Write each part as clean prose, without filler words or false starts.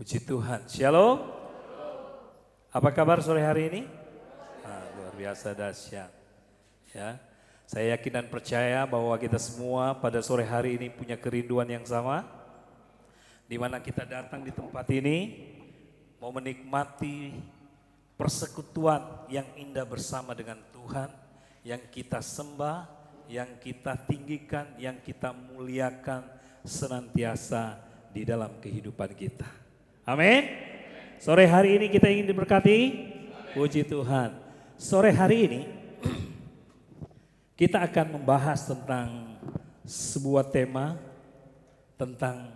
Puji Tuhan. Shalom. Apa kabar sore hari ini? Luar biasa dahsyat. Ya, saya yakin dan percaya bahwa kita semua pada sore hari ini punya kerinduan yang sama. Di mana kita datang di tempat ini mau menikmati persekutuan yang indah bersama dengan Tuhan, yang kita sembah, yang kita tinggikan, yang kita muliakan senantiasa di dalam kehidupan kita. Amin. Sore hari ini kita ingin diberkati. Puji Tuhan. Sore hari ini kita akan membahas tentang sebuah tema tentang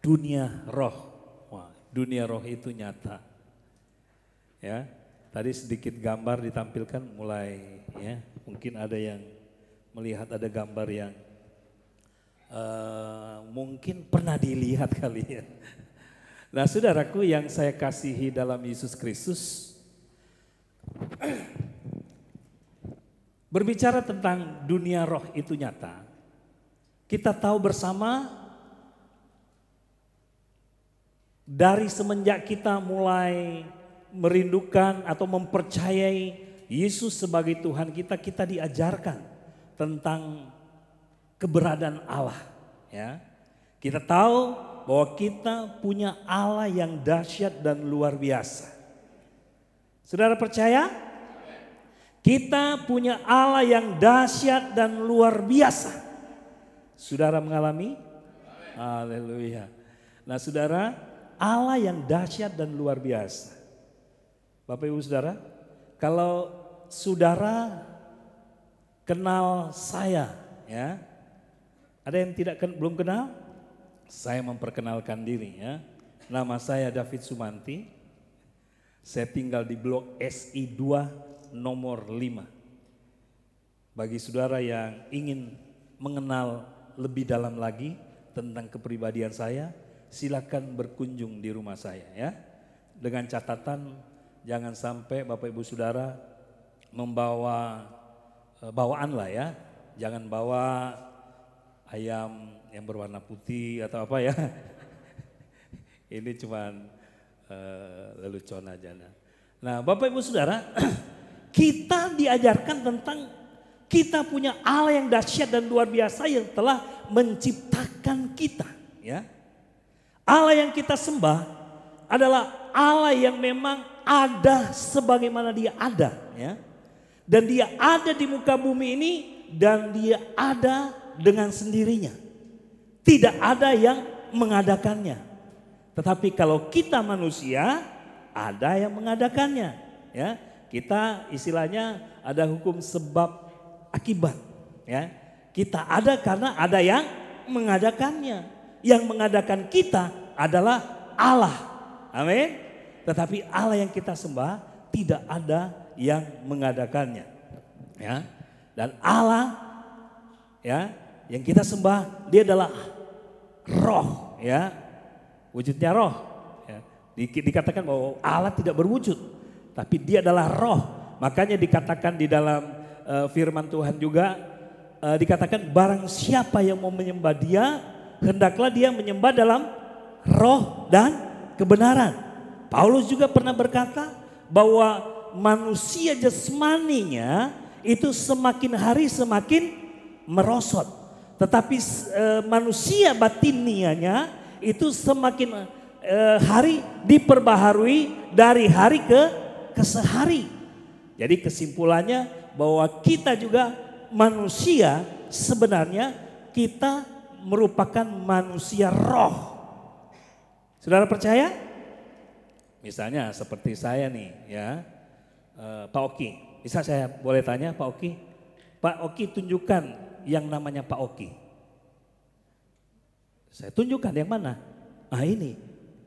dunia roh. Wah, dunia roh itu nyata. Ya, tadi sedikit gambar ditampilkan mulai ya, mungkin ada yang melihat ada gambar yang mungkin pernah dilihat kali ya. Nah, saudaraku yang saya kasihi dalam Yesus Kristus, berbicara tentang dunia roh itu nyata. Kita tahu bersama dari semenjak kita mulai merindukan atau mempercayai Yesus sebagai Tuhan kita, kita diajarkan tentang keberadaan Allah. Ya, kita tahu bahwa kita punya Allah yang dahsyat dan luar biasa. Saudara percaya? Kita punya Allah yang dahsyat dan luar biasa. Saudara mengalami? Haleluya. Nah, saudara, Allah yang dahsyat dan luar biasa. Bapak Ibu Saudara, kalau saudara kenal saya, ya, ada yang belum kenal? Saya memperkenalkan diri ya. Nama saya David Sumanti. Saya tinggal di blok SI 2 nomor 5. Bagi saudara yang ingin mengenal lebih dalam lagi tentang kepribadian saya, silakan berkunjung di rumah saya ya. Dengan catatan jangan sampai Bapak Ibu Saudara membawa bawaan lah ya. Jangan bawa ayam yang berwarna putih atau apa ya. Ini cuman lelucon aja. Nah, Bapak Ibu Saudara, kita diajarkan tentang kita punya Allah yang dahsyat dan luar biasa yang telah menciptakan kita, ya. Allah yang kita sembah adalah Allah yang memang ada sebagaimana Dia ada, ya. Dan Dia ada di muka bumi ini dan Dia ada dengan sendirinya. Tidak ada yang mengadakannya. Tetapi kalau kita manusia, ada yang mengadakannya. Ya, kita istilahnya ada hukum sebab akibat. Ya, kita ada karena ada yang mengadakannya. Yang mengadakan kita adalah Allah. Amin. Tetapi Allah yang kita sembah tidak ada yang mengadakannya. Ya, dan Allah ya yang kita sembah dia adalah roh, ya, wujudnya roh. Ya. Dikatakan bahwa Allah tidak berwujud, tapi Dia adalah roh. Makanya dikatakan di dalam firman Tuhan juga dikatakan barang siapa yang mau menyembah Dia, hendaklah dia menyembah dalam roh dan kebenaran. Paulus juga pernah berkata bahwa manusia jasmaninya itu semakin hari semakin merosot. Tetapi manusia batinianya itu semakin hari diperbaharui dari hari ke sehari. Jadi kesimpulannya bahwa kita juga manusia sebenarnya kita merupakan manusia roh. Saudara percaya? Misalnya seperti saya nih ya, Pak Oki. Bisa saya boleh tanya Pak Oki? Pak Oki tunjukkan yang namanya Pak Oki. Saya tunjukkan yang mana? Ah ini,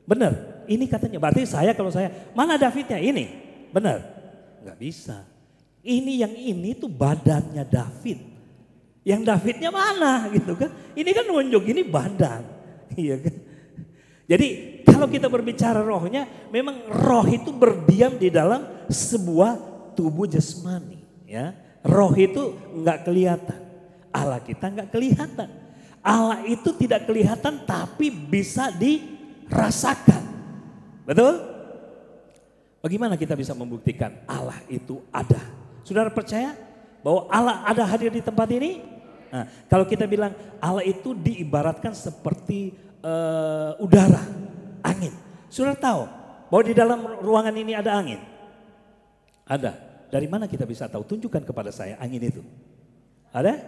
benar. Ini katanya, berarti saya kalau saya, mana Davidnya? Ini, benar. Gak bisa. Yang ini tuh badannya David. Yang Davidnya mana gitu kan. Ini kan nunjuk, ini badan. Iya kan. Jadi kalau kita berbicara rohnya, memang roh itu berdiam di dalam sebuah tubuh jasmani. Ya, roh itu nggak kelihatan. Allah kita nggak kelihatan. Allah itu tidak kelihatan tapi bisa dirasakan. Betul? Bagaimana kita bisa membuktikan Allah itu ada? Saudara percaya bahwa Allah ada hadir di tempat ini? Nah, kalau kita bilang Allah itu diibaratkan seperti udara, angin. Saudara tahu bahwa di dalam ruangan ini ada angin? Ada. Dari mana kita bisa tahu? Tunjukkan kepada saya angin itu. Ada?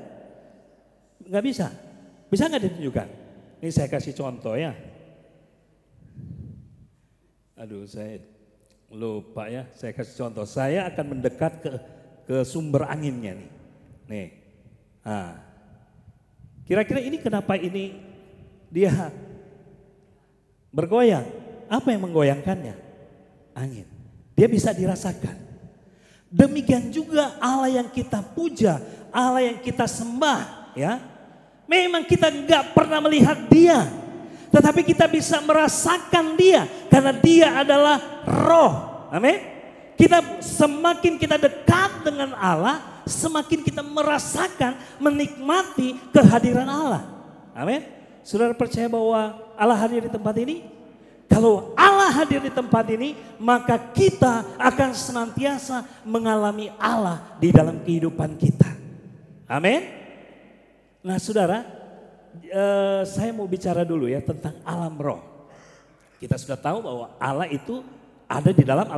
Nggak bisa. Bisa nggak ditunjukkan? Ini saya kasih contoh ya. Aduh, saya lupa ya. Saya kasih contoh. Saya akan mendekat ke sumber anginnya nih. Nih. Nah. Kira-kira ini kenapa ini dia bergoyang? Apa yang menggoyangkannya? Angin. Dia bisa dirasakan. Demikian juga Allah yang kita puja, Allah yang kita sembah, ya. Memang kita nggak pernah melihat Dia, tetapi kita bisa merasakan Dia karena Dia adalah Roh. Amin. Semakin kita dekat dengan Allah, semakin kita merasakan, menikmati kehadiran Allah. Amin. Saudara percaya bahwa Allah hadir di tempat ini? Kalau Allah hadir di tempat ini, maka kita akan senantiasa mengalami Allah di dalam kehidupan kita. Amin. Nah saudara, saya mau bicara dulu ya tentang alam roh. Kita sudah tahu bahwa Allah itu ada di dalam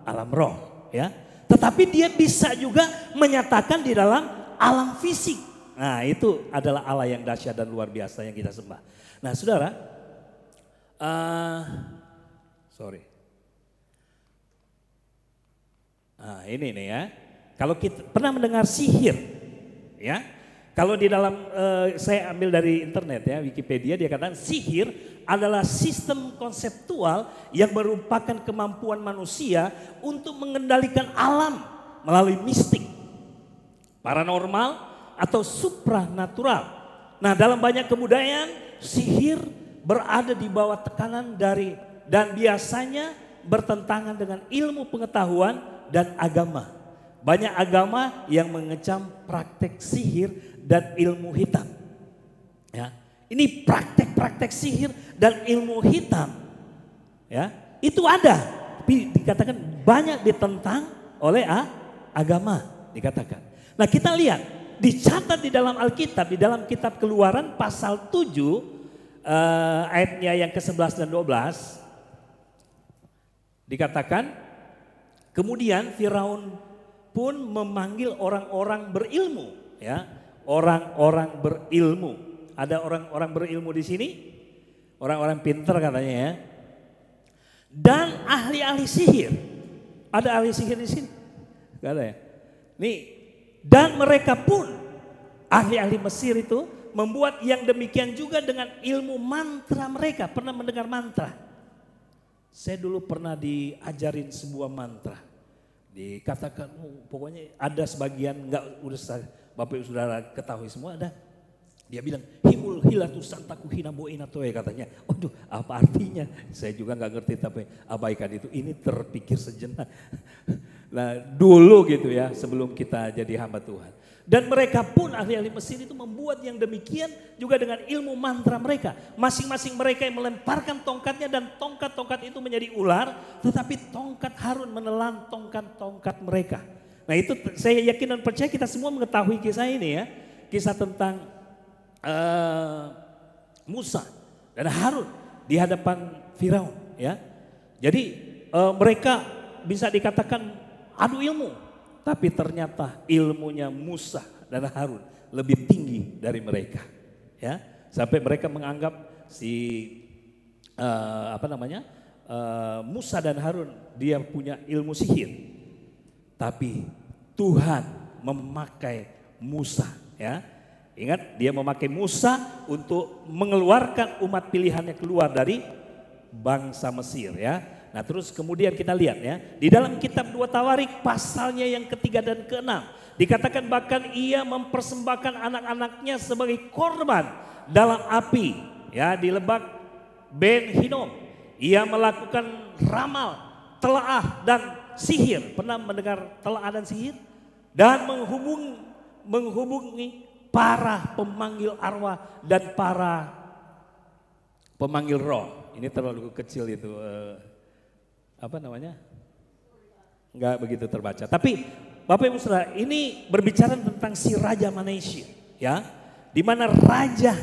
alam roh, ya. Tetapi Dia bisa juga menyatakan di dalam alam fisik. Nah itu adalah Allah yang dahsyat dan luar biasa yang kita sembah. Nah saudara, Nah ini nih ya, kalau kita pernah mendengar sihir, ya. Kalau di dalam, saya ambil dari internet ya, Wikipedia, dia katakan sihir adalah sistem konseptual yang merupakan kemampuan manusia untuk mengendalikan alam melalui mistik, paranormal atau supranatural. Nah dalam banyak kebudayaan, sihir berada di bawah tekanan dan biasanya bertentangan dengan ilmu pengetahuan dan agama. Banyak agama yang mengecam praktek sihir dan ilmu hitam. Ya, ini praktek-praktek sihir dan ilmu hitam, ya, itu ada, tapi dikatakan banyak ditentang oleh agama, dikatakan. Nah kita lihat, dicatat di dalam Alkitab, di dalam kitab Keluaran pasal 7, ayatnya yang ke-11 dan 12, dikatakan, kemudian Firaun pun memanggil orang-orang berilmu, ya, orang-orang berilmu. Ada orang-orang berilmu di sini, orang-orang pintar katanya ya. Dan ahli-ahli sihir. Ada ahli sihir di sini? Gak ada ya? Nih, dan mereka pun ahli-ahli Mesir itu membuat yang demikian juga dengan ilmu mantra mereka. Pernah mendengar mantra? Saya dulu pernah diajarin sebuah mantra. Dikatakan, pokoknya ada sebagian, enggak udah Bapak Ibu Saudara ketahui semua ada. Dia bilang, himul hilatu santaku hina boina toe katanya. Waduh, apa artinya? Saya juga enggak ngerti, tapi abaikan itu. Ini terpikir sejenak. Nah dulu gitu ya, sebelum kita jadi hamba Tuhan. Dan mereka pun ahli-ahli Mesir itu membuat yang demikian juga dengan ilmu mantra mereka. Masing-masing mereka yang melemparkan tongkatnya dan tongkat-tongkat itu menjadi ular. Tetapi tongkat Harun menelan tongkat-tongkat mereka. Nah itu saya yakin dan percaya kita semua mengetahui kisah ini ya. Kisah tentang Musa dan Harun di hadapan Firaun ya. Jadi mereka bisa dikatakan adu ilmu. Tapi ternyata ilmunya Musa dan Harun lebih tinggi dari mereka, ya. Sampai mereka menganggap Musa dan Harun dia punya ilmu sihir. Tapi Tuhan memakai Musa, ya. Ingat, dia memakai Musa untuk mengeluarkan umat pilihannya keluar dari bangsa Mesir, ya. Nah terus kemudian kita lihat ya, di dalam kitab 2 Tawarik pasalnya yang ketiga dan keenam, dikatakan bahkan ia mempersembahkan anak-anaknya sebagai korban dalam api, ya, di lebak Ben Hinom. Ia melakukan ramal, telaah dan sihir. Pernah mendengar telaah dan sihir? Dan menghubungi para pemanggil arwah dan para pemanggil roh. Ini terlalu kecil itu. apa namanya? Enggak begitu terbaca. Tapi Bapak Ibu Saudara, ini berbicara tentang si Raja Manesia, ya. Di mana raja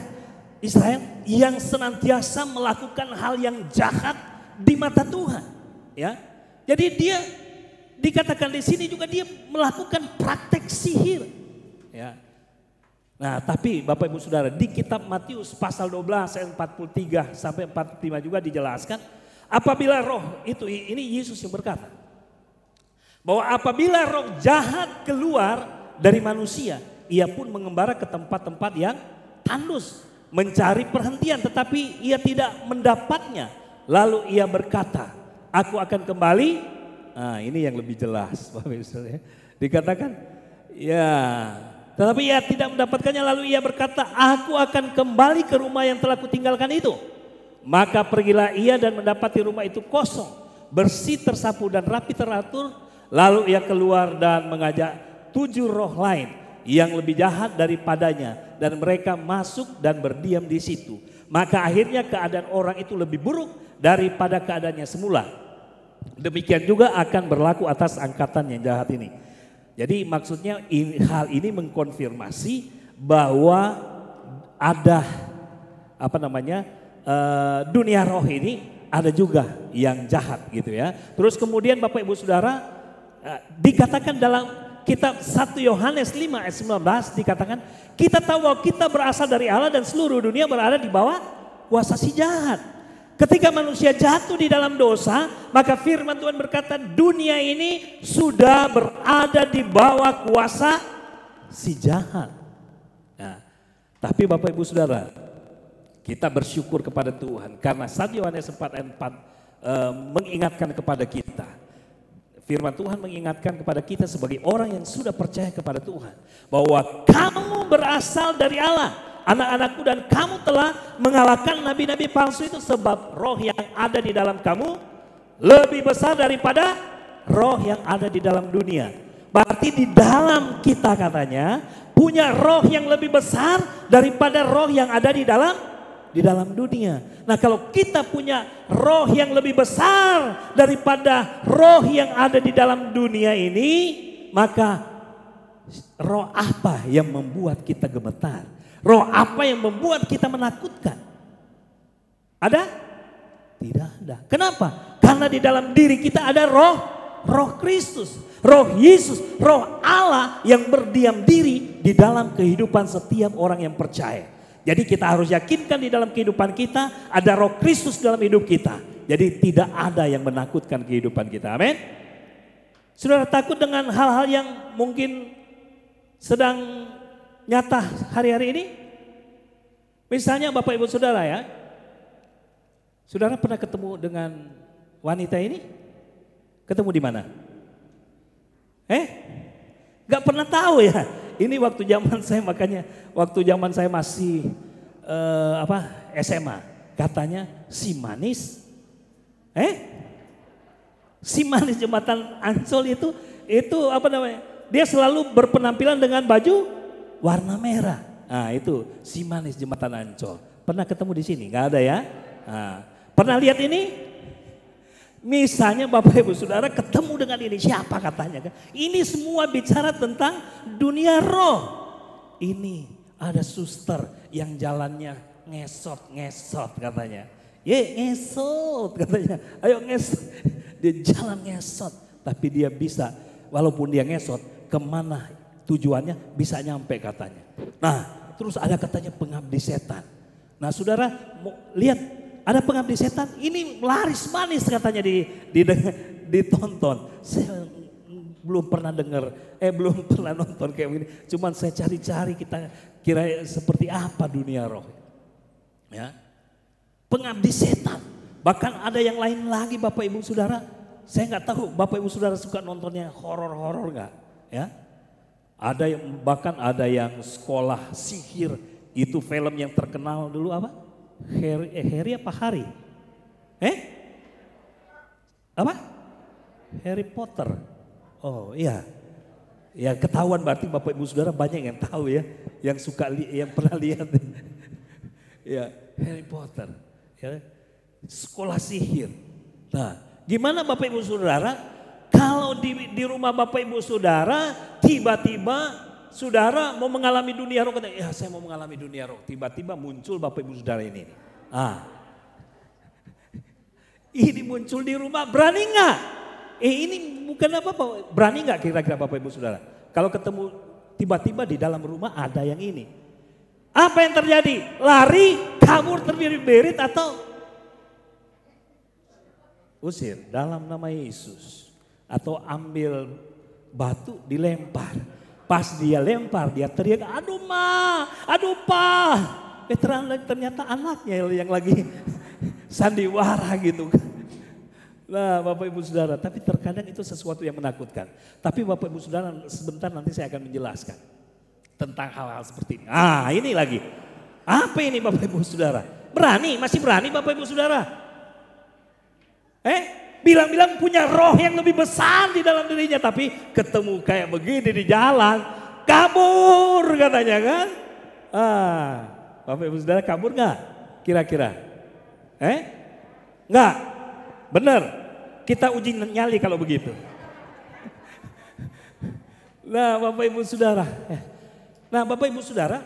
Israel yang senantiasa melakukan hal yang jahat di mata Tuhan, ya. Jadi dia dikatakan di sini juga dia melakukan praktek sihir, ya. Nah, tapi Bapak Ibu Saudara, di kitab Matius pasal 12 ayat 43 sampai 45 juga dijelaskan, apabila roh itu, ini Yesus yang berkata, bahwa apabila roh jahat keluar dari manusia, ia pun mengembara ke tempat-tempat yang tandus, mencari perhentian, tetapi ia tidak mendapatnya. Lalu ia berkata, aku akan kembali. Nah, ini yang lebih jelas, Bapak Ibu Saudara. Dikatakan, ya, tetapi ia tidak mendapatkannya, lalu ia berkata, aku akan kembali ke rumah yang telah kutinggalkan itu. Maka pergilah ia dan mendapati rumah itu kosong, bersih, tersapu dan rapi teratur. Lalu ia keluar dan mengajak 7 roh lain yang lebih jahat daripadanya, dan mereka masuk dan berdiam di situ. Maka akhirnya keadaan orang itu lebih buruk daripada keadaannya semula. Demikian juga akan berlaku atas angkatan yang jahat ini. Jadi maksudnya hal ini mengkonfirmasi bahwa ada dunia roh ini ada juga yang jahat gitu ya. Terus kemudian Bapak Ibu Saudara, dikatakan dalam kitab 1 Yohanes 5 ayat 19 dikatakan, kita tahu bahwa kita berasal dari Allah dan seluruh dunia berada di bawah kuasa si jahat. Ketika manusia jatuh di dalam dosa, maka firman Tuhan berkata, dunia ini sudah berada di bawah kuasa si jahat. Nah, tapi Bapak Ibu Saudara, kita bersyukur kepada Tuhan karena 1 Yohanes 4 ayat 4 mengingatkan kepada kita. Firman Tuhan mengingatkan kepada kita sebagai orang yang sudah percaya kepada Tuhan, bahwa kamu berasal dari Allah, anak-anakku, dan kamu telah mengalahkan nabi-nabi palsu itu, sebab roh yang ada di dalam kamu lebih besar daripada roh yang ada di dalam dunia. Berarti di dalam kita katanya punya roh yang lebih besar daripada roh yang ada di dalam dunia. Nah, kalau kita punya roh yang lebih besar daripada roh yang ada di dalam dunia ini, maka roh apa yang membuat kita gemetar? Roh apa yang membuat kita menakutkan? Ada? Tidak ada. Kenapa? Karena di dalam diri kita ada roh Kristus, roh Yesus, roh Allah yang berdiam diri di dalam kehidupan setiap orang yang percaya. Jadi kita harus yakinkan di dalam kehidupan kita ada roh Kristus dalam hidup kita. Jadi tidak ada yang menakutkan kehidupan kita. Amin. Saudara takut dengan hal-hal yang mungkin sedang nyata hari-hari ini? Misalnya Bapak Ibu Saudara ya, saudara pernah ketemu dengan wanita ini? Ketemu di mana? Gak pernah tahu ya. Ini waktu zaman saya, makanya waktu zaman saya masih SMA, katanya si manis, si manis jembatan Ancol itu apa namanya? Dia selalu berpenampilan dengan baju warna merah. Nah, itu si manis jembatan Ancol. Pernah ketemu di sini? Nggak ada ya? Nah, pernah lihat ini? Misalnya Bapak Ibu Saudara ketemu dengan ini, siapa katanya kan? Ini semua bicara tentang dunia roh. Ini ada suster yang jalannya ngesot katanya. Ngesot katanya. Ayo ngesot. Dia jalan ngesot. Tapi dia bisa, walaupun dia ngesot, kemana tujuannya bisa nyampe katanya. Nah, terus ada katanya pengabdi setan. Nah, saudara lihat, ada pengabdi setan, ini laris manis katanya ditonton. Saya belum pernah dengar, belum pernah nonton kayak begini. Cuman saya cari-cari, kita kira seperti apa dunia roh. Ya, pengabdi setan. Bahkan ada yang lain lagi Bapak Ibu Saudara. Saya nggak tahu Bapak Ibu Saudara suka nontonnya horor-horor nggak? Ya, ada yang bahkan ada yang sekolah sihir. Itu film yang terkenal dulu apa? Harry apa Hari? Apa? Harry Potter. Oh iya. Ya ketahuan berarti Bapak Ibu Saudara banyak yang tahu ya. Yang suka yang pernah lihat. Ya, Harry Potter. Ya. Sekolah sihir. Nah, Gimana Bapak Ibu Saudara, kalau di rumah Bapak Ibu Saudara tiba-tiba saudara mau mengalami dunia roh, kata, ya saya mau mengalami dunia roh. Tiba-tiba muncul Bapak Ibu Saudara ini. Ini muncul di rumah, berani nggak? Ini bukan apa-apa, berani nggak kira-kira Bapak Ibu Saudara? Kalau ketemu tiba-tiba di dalam rumah ada yang ini. Apa yang terjadi? Lari, kabur, terbirit-birit atau usir dalam nama Yesus. Atau ambil batu dilempar. Pas dia lempar dia teriak, aduh ma, aduh pa. Ternyata anaknya yang lagi sandiwara gitu. Nah Bapak Ibu Saudara, tapi terkadang itu sesuatu yang menakutkan. Tapi Bapak Ibu Saudara sebentar nanti saya akan menjelaskan tentang hal-hal seperti ini. Ini lagi. Apa ini Bapak Ibu Saudara? Berani, masih berani Bapak Ibu Saudara? Bilang-bilang punya roh yang lebih besar di dalam dirinya, tapi ketemu kayak begini di jalan, kabur katanya kan? Bapak Ibu Saudara kabur nggak? Kira-kira? Nggak? Benar? Kita uji nyali kalau begitu. Nah Bapak Ibu Saudara,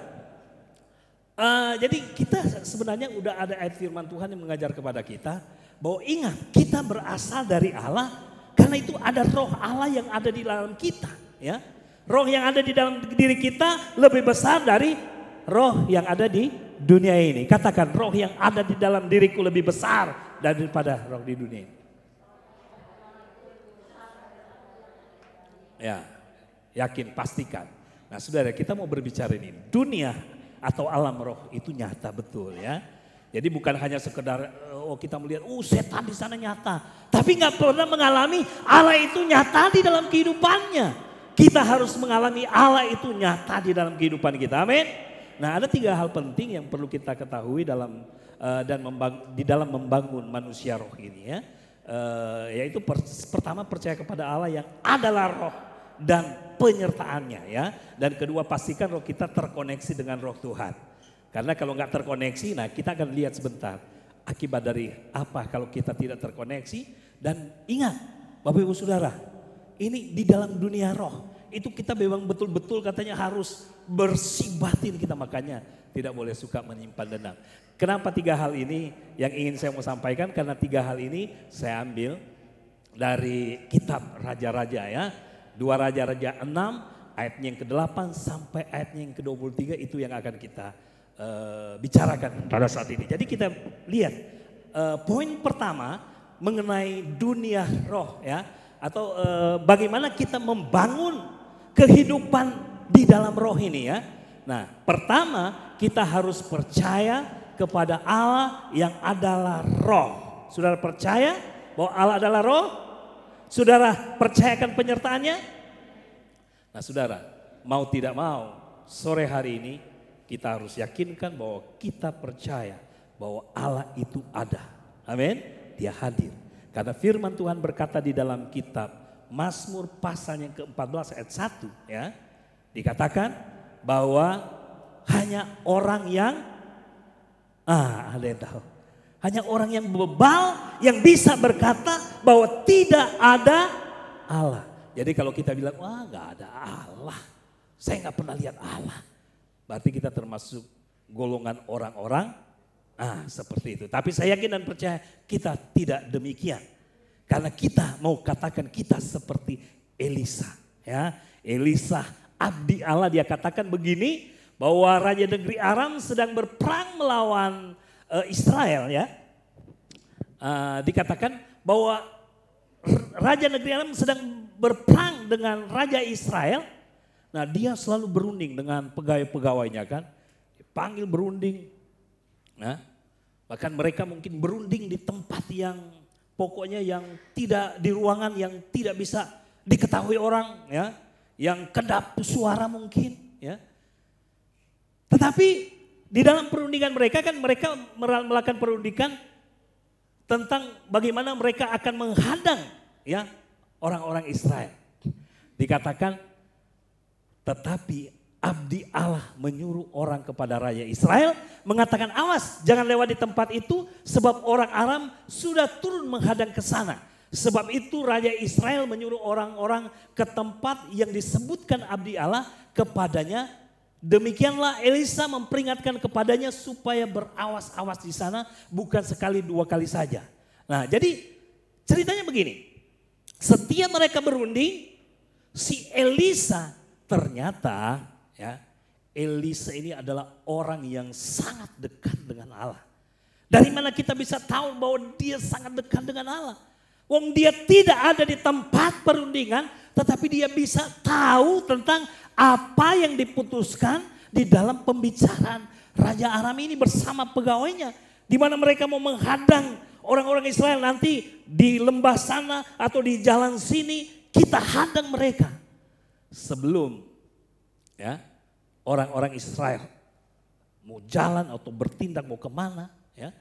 jadi kita sebenarnya udah ada ayat firman Tuhan yang mengajar kepada kita bahwa ingat kita berasal dari Allah karena itu ada roh Allah yang ada di dalam kita, ya. Roh yang ada di dalam diri kita lebih besar dari roh yang ada di dunia ini. Katakan, roh yang ada di dalam diriku lebih besar daripada roh di dunia ini. Ya, yakin, pastikan. Nah saudara, kita mau berbicara ini, dunia atau alam roh itu nyata betul ya. Jadi bukan hanya sekedar kita melihat setan di sana nyata, tapi nggak pernah mengalami Allah itu nyata di dalam kehidupannya. Kita harus mengalami Allah itu nyata di dalam kehidupan kita. Amin. Nah ada 3 hal penting yang perlu kita ketahui dalam di dalam membangun manusia roh ini ya. Yaitu pertama percaya kepada Allah yang adalah roh dan penyertaannya ya. Dan kedua pastikan roh kita terkoneksi dengan roh Tuhan. Karena kalau nggak terkoneksi, nah kita akan lihat sebentar akibat dari apa kalau kita tidak terkoneksi. Dan ingat Bapak Ibu Saudara, ini di dalam dunia roh itu kita memang betul-betul katanya harus bersih batin kita, makanya tidak boleh suka menyimpan dendam. Kenapa 3 hal ini yang ingin saya mau sampaikan? Karena 3 hal ini saya ambil dari kitab Raja-Raja ya. 2 Raja-Raja 6 ayatnya yang ke-8 sampai ayatnya yang ke-23 itu yang akan kita bicarakan pada saat ini. Jadi kita lihat poin pertama mengenai dunia roh ya, atau bagaimana kita membangun kehidupan di dalam roh ini ya. Nah pertama kita harus percaya kepada Allah yang adalah roh. Saudara percaya bahwa Allah adalah roh? Saudara percayakan penyertaannya? Nah saudara, mau tidak mau sore hari ini kita harus yakinkan bahwa kita percaya bahwa Allah itu ada. Amin. Dia hadir. Karena firman Tuhan berkata di dalam kitab Mazmur pasal yang ke-14 ayat 1 ya. Dikatakan bahwa hanya orang yang ada yang tahu. Hanya orang yang bebal yang bisa berkata bahwa tidak ada Allah. Jadi kalau kita bilang wah gak ada Allah, saya gak pernah lihat Allah. Berarti kita termasuk golongan orang-orang seperti itu. Tapi saya yakin dan percaya kita tidak demikian. Karena kita mau katakan kita seperti Elisa. Ya, Elisa abdi Allah, dia katakan begini bahwa Raja Negeri Aram sedang berperang melawan Israel ya. Dikatakan bahwa Raja Negeri Aram sedang berperang dengan Raja Israel. Nah dia selalu berunding dengan pegawai-pegawainya kan. Panggil berunding. Nah, bahkan mereka mungkin berunding di tempat yang pokoknya yang tidak, di ruangan yang tidak bisa diketahui orang ya. Yang kedap suara mungkin ya. Tetapi di dalam perundingan mereka kan mereka melakukan perundingan tentang bagaimana mereka akan menghadang ya orang-orang Israel. Dikatakan tetapi abdi Allah menyuruh orang kepada Raja Israel mengatakan awas jangan lewat di tempat itu sebab orang Aram sudah turun menghadang ke sana. Sebab itu Raja Israel menyuruh orang-orang ke tempat yang disebutkan abdi Allah kepadanya. Demikianlah Elisa memperingatkan kepadanya supaya berawas-awas di sana, bukan sekali 2 kali saja. Nah, jadi ceritanya begini. Setiap mereka berunding, si Elisa ternyata ya, Elisa ini adalah orang yang sangat dekat dengan Allah. Dari mana kita bisa tahu bahwa dia sangat dekat dengan Allah? Wong dia tidak ada di tempat perundingan, tetapi dia bisa tahu tentang apa yang diputuskan di dalam pembicaraan Raja Aram ini bersama pegawainya. Di mana mereka mau menghadang orang-orang Israel nanti di lembah sana atau di jalan sini, kita hadang mereka. Sebelum ya orang-orang Israel mau jalan atau bertindak mau kemana, ya,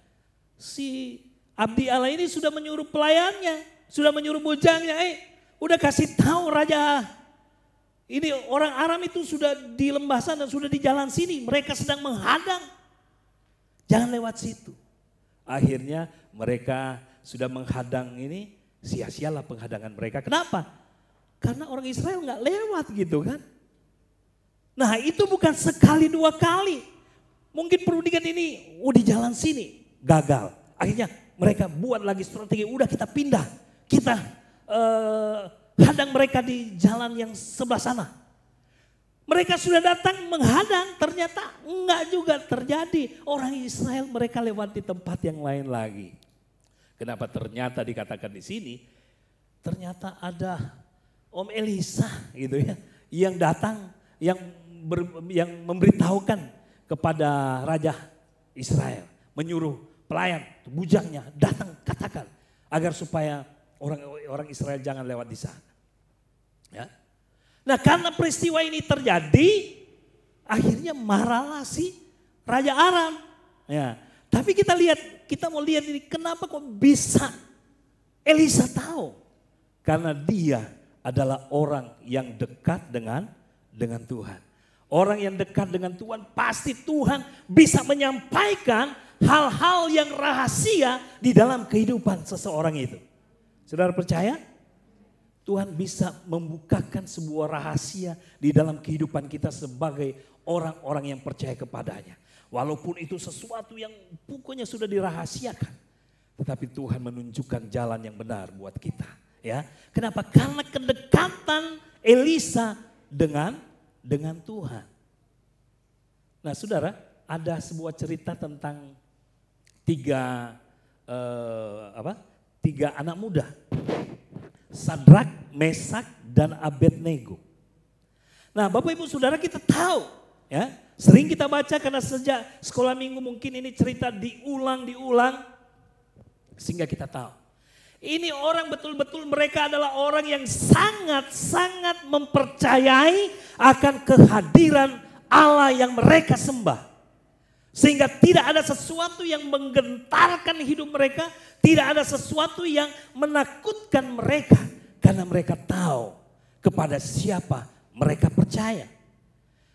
si abdi Allah ini sudah menyuruh pelayannya, sudah menyuruh bujangnya, udah kasih tahu raja, ini orang Aram itu sudah di lembah sana, sudah di jalan sini, mereka sedang menghadang, jangan lewat situ. Akhirnya mereka sudah menghadang ini, sia-sialah penghadangan mereka. Kenapa? Karena orang Israel nggak lewat gitu kan. Nah itu bukan sekali 2 kali. Mungkin perundingan ini di jalan sini gagal. Akhirnya mereka buat lagi strategi, udah kita pindah. Kita hadang mereka di jalan yang sebelah sana. Mereka sudah datang menghadang, ternyata enggak juga terjadi. Orang Israel mereka lewat di tempat yang lain lagi. Kenapa ternyata dikatakan di sini? Ternyata ada Om Elisa gitu ya, yang datang, yang memberitahukan kepada Raja Israel, menyuruh pelayan, bujangnya datang katakan agar supaya orang Israel jangan lewat di sana. Ya. Nah karena peristiwa ini terjadi, akhirnya marahlah si Raja Aram. Ya. Tapi kita mau lihat ini kenapa kok bisa Elisa tahu? Karena dia adalah orang yang dekat dengan Tuhan. Orang yang dekat dengan Tuhan pasti Tuhan bisa menyampaikan hal-hal yang rahasia di dalam kehidupan seseorang itu. Saudara percaya? Tuhan bisa membukakan sebuah rahasia di dalam kehidupan kita sebagai orang-orang yang percaya kepadanya. Walaupun itu sesuatu yang pokoknya sudah dirahasiakan. Tetapi Tuhan menunjukkan jalan yang benar buat kita. Ya, kenapa? Karena kedekatan Elisa dengan Tuhan. Nah saudara, ada sebuah cerita tentang tiga anak muda. Sadrak, Mesak, dan Abednego. Nah Bapak Ibu Saudara kita tahu ya, sering kita baca karena sejak sekolah minggu mungkin ini cerita diulang sehingga kita tahu. Ini orang betul-betul mereka adalah orang yang sangat-sangat mempercayai akan kehadiran Allah yang mereka sembah. Sehingga tidak ada sesuatu yang menggentarkan hidup mereka, tidak ada sesuatu yang menakutkan mereka. Karena mereka tahu kepada siapa mereka percaya.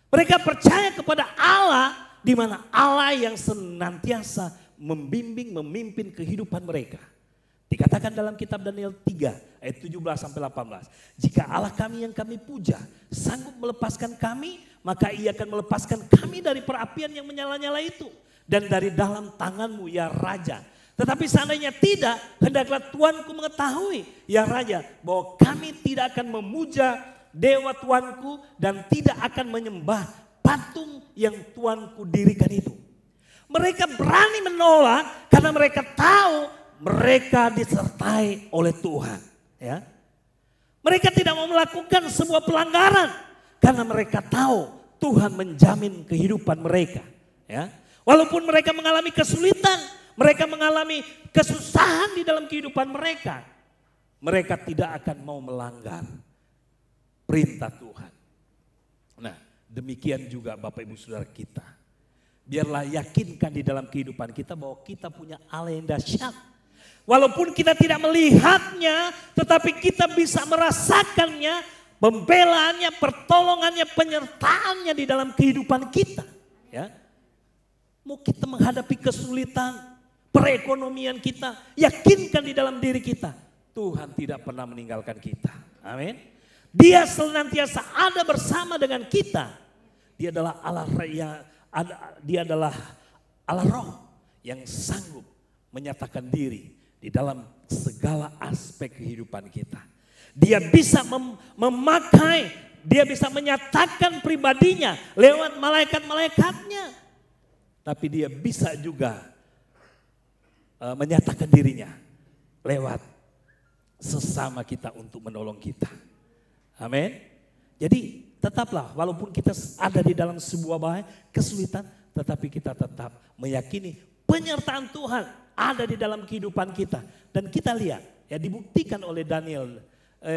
Mereka percaya kepada Allah, di mana Allah yang senantiasa membimbing, memimpin kehidupan mereka. Dikatakan dalam kitab Daniel 3 ayat 17 sampai 18. Jika Allah kami yang kami puja sanggup melepaskan kami, maka ia akan melepaskan kami dari perapian yang menyala-nyala itu. Dan dari dalam tanganmu ya Raja. Tetapi seandainya tidak, hendaklah Tuanku mengetahui ya Raja, bahwa kami tidak akan memuja dewa Tuanku dan tidak akan menyembah patung yang Tuanku dirikan itu. Mereka berani menolak karena mereka tahu mereka disertai oleh Tuhan. Ya. Mereka tidak mau melakukan sebuah pelanggaran karena mereka tahu Tuhan menjamin kehidupan mereka. Ya. Walaupun mereka mengalami kesulitan, mereka mengalami kesusahan di dalam kehidupan mereka, mereka tidak akan mau melanggar perintah Tuhan. Nah, demikian juga Bapak Ibu Saudara kita. Biarlah yakinkan di dalam kehidupan kita bahwa kita punya Allah yang dahsyat. Walaupun kita tidak melihatnya, tetapi kita bisa merasakannya, pembelaannya, pertolongannya, penyertaannya di dalam kehidupan kita. Ya. Mau kita menghadapi kesulitan, perekonomian kita, yakinkan di dalam diri kita Tuhan tidak pernah meninggalkan kita. Amin. Dia senantiasa ada bersama dengan kita. Dia adalah Dia adalah Allah Roh yang sanggup menyatakan diri di dalam segala aspek kehidupan kita. Dia bisa memakai, dia bisa menyatakan pribadinya lewat malaikat-malaikatnya. Tapi dia bisa juga menyatakan dirinya lewat sesama kita untuk menolong kita. Amin. Jadi tetaplah walaupun kita ada di dalam sebuah bahaya, kesulitan, tetapi kita tetap meyakini penyertaan Tuhan ada di dalam kehidupan kita. Dan kita lihat, ya dibuktikan oleh Daniel,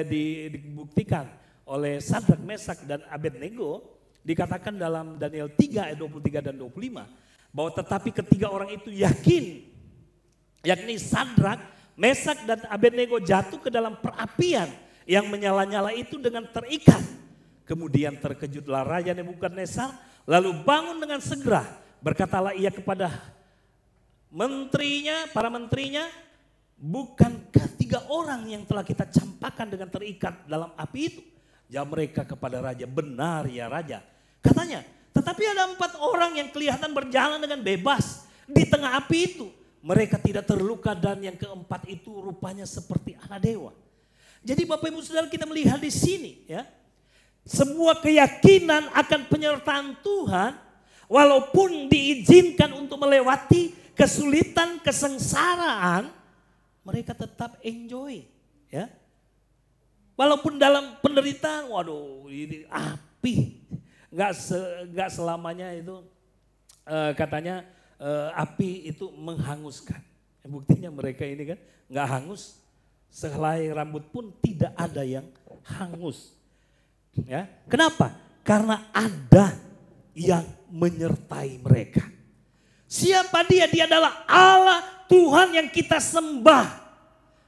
dibuktikan oleh Sadrak, Mesak dan Abednego, dikatakan dalam Daniel 3 ayat 23 dan 25, bahwa tetapi ketiga orang itu yakin, yakni Sadrak, Mesak dan Abednego jatuh ke dalam perapian yang menyala-nyala itu dengan terikat. Kemudian terkejutlah Raja Nebukadnezar, lalu bangun dengan segera. Berkatalah ia kepada menterinya, para menterinya, bukankah tiga orang yang telah kita campakkan dengan terikat dalam api itu? Jawab mereka kepada raja, benar ya raja. Katanya, tetapi ada 4 orang yang kelihatan berjalan dengan bebas di tengah api itu. Mereka tidak terluka dan yang keempat itu rupanya seperti anak dewa. Jadi Bapak Ibu Saudara, kita melihat di sini ya, sebuah keyakinan akan penyertaan Tuhan walaupun diizinkan untuk melewati kesulitan, kesengsaraan, mereka tetap enjoy ya. Walaupun dalam penderitaan, waduh ini api, nggak selamanya itu katanya api itu menghanguskan. Buktinya mereka ini kan nggak hangus, sehelai rambut pun tidak ada yang hangus. Ya, kenapa? Karena ada yang menyertai mereka. Siapa dia? Dia adalah Allah Tuhan yang kita sembah.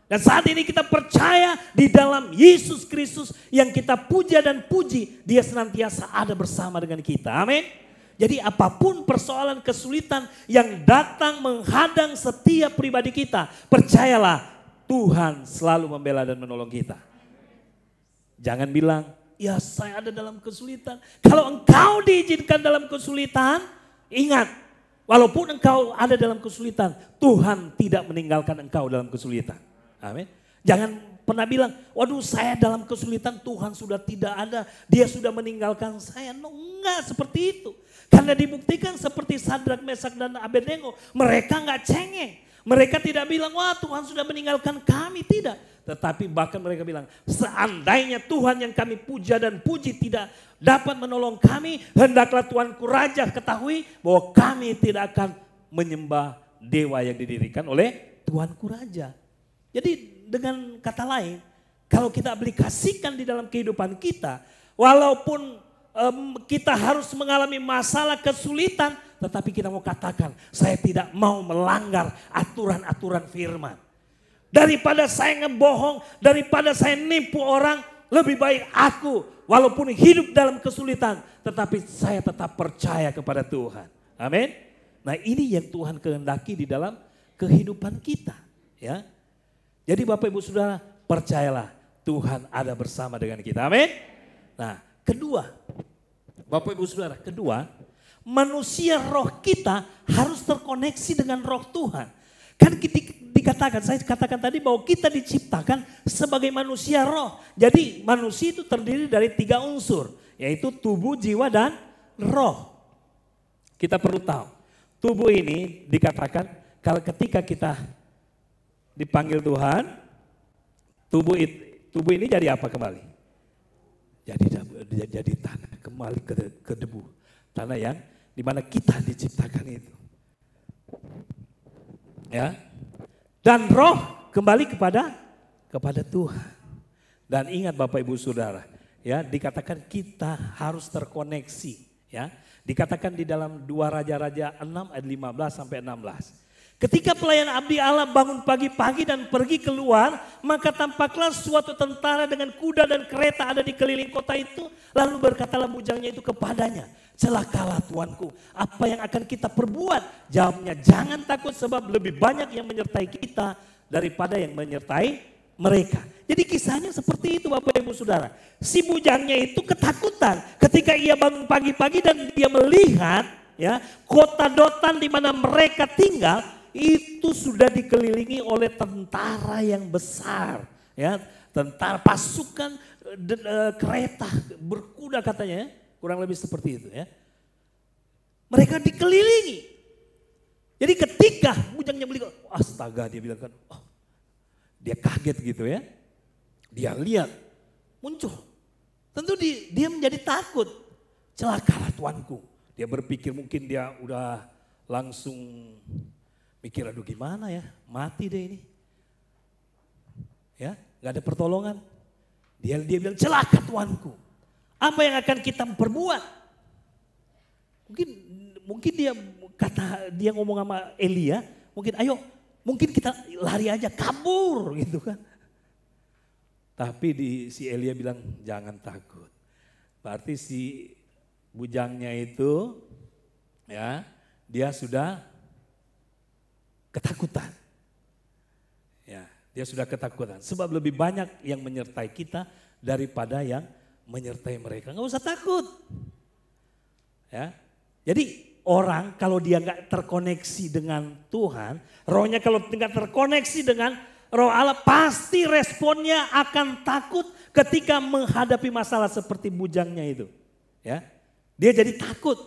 Dan saat ini kita percaya di dalam Yesus Kristus yang kita puja dan puji, dia senantiasa ada bersama dengan kita. Amin. Jadi apapun persoalan kesulitan yang datang menghadang setiap pribadi kita, percayalah Tuhan selalu membela dan menolong kita. Jangan bilang, ya saya ada dalam kesulitan. Kalau engkau diizinkan dalam kesulitan, ingat, walaupun engkau ada dalam kesulitan, Tuhan tidak meninggalkan engkau dalam kesulitan. Amin. Jangan pernah bilang, waduh saya dalam kesulitan, Tuhan sudah tidak ada, dia sudah meninggalkan saya. No, enggak seperti itu. Karena dibuktikan seperti Sadrak, Mesak dan Abednego, mereka enggak cengeng. Mereka tidak bilang, wah Tuhan sudah meninggalkan kami, tidak. Tetapi bahkan mereka bilang, seandainya Tuhan yang kami puja dan puji tidak dapat menolong kami, hendaklah Tuanku Raja ketahui bahwa kami tidak akan menyembah dewa yang didirikan oleh Tuanku Raja. Jadi dengan kata lain, kalau kita aplikasikan di dalam kehidupan kita, walaupun kita harus mengalami masalah kesulitan, tetapi kita mau katakan, saya tidak mau melanggar aturan-aturan firman. Daripada saya ngebohong, daripada saya nipu orang, lebih baik aku walaupun hidup dalam kesulitan, tetapi saya tetap percaya kepada Tuhan. Amin. Nah ini yang Tuhan kehendaki di dalam kehidupan kita. Ya. Jadi Bapak Ibu Saudara, percayalah Tuhan ada bersama dengan kita. Amin. Nah kedua, Bapak Ibu Saudara, kedua, manusia roh kita harus terkoneksi dengan roh Tuhan. Kan dikatakan, saya katakan tadi bahwa kita diciptakan sebagai manusia roh. Jadi manusia itu terdiri dari 3 unsur, yaitu tubuh, jiwa, dan roh. Kita perlu tahu, tubuh ini dikatakan kalau ketika kita dipanggil Tuhan, tubuh ini jadi apa kembali? Jadi tanah, kembali ke debu. Tanah yang dimana kita diciptakan itu. Ya. Dan roh kembali kepada Tuhan. Dan ingat Bapak Ibu Saudara, ya, dikatakan kita harus terkoneksi, ya. Dikatakan di dalam 2 Raja-Raja 6 ayat 15 sampai 16. Ketika pelayan abdi Allah bangun pagi-pagi dan pergi keluar, maka tampaklah suatu tentara dengan kuda dan kereta ada di keliling kota itu. Lalu berkatalah bujangnya itu kepadanya, celakalah tuanku, apa yang akan kita perbuat? Jawabnya, jangan takut sebab lebih banyak yang menyertai kita daripada yang menyertai mereka. Jadi kisahnya seperti itu Bapak Ibu Saudara. Si bujangnya itu ketakutan ketika ia bangun pagi-pagi dan dia melihat ya kota Dotan di mana mereka tinggal itu sudah dikelilingi oleh tentara yang besar, ya, tentara pasukan kereta berkuda katanya, ya. Kurang lebih seperti itu ya. Mereka dikelilingi. Jadi ketika bujangnya melihat, astaga dia bilang kan, oh, dia kaget gitu ya. Dia lihat muncul. Tentu dia menjadi takut. Celakalah tuanku. Dia berpikir mungkin dia udah langsung mikir aduh gimana ya, mati deh ini. Ya, gak ada pertolongan. Dia bilang celaka tuanku. Apa yang akan kita perbuat? Mungkin dia ngomong sama Elia, mungkin ayo mungkin kita lari aja kabur gitu kan. Tapi si Elia bilang jangan takut. Berarti si bujangnya itu ya dia sudah ketakutan. Ya, dia sudah ketakutan. Sebab lebih banyak yang menyertai kita daripada yang menyertai mereka. Nggak usah takut. Ya. Jadi orang kalau dia nggak terkoneksi dengan Tuhan, rohnya kalau nggak terkoneksi dengan Roh Allah pasti responnya akan takut ketika menghadapi masalah seperti bujangnya itu. Ya, dia jadi takut.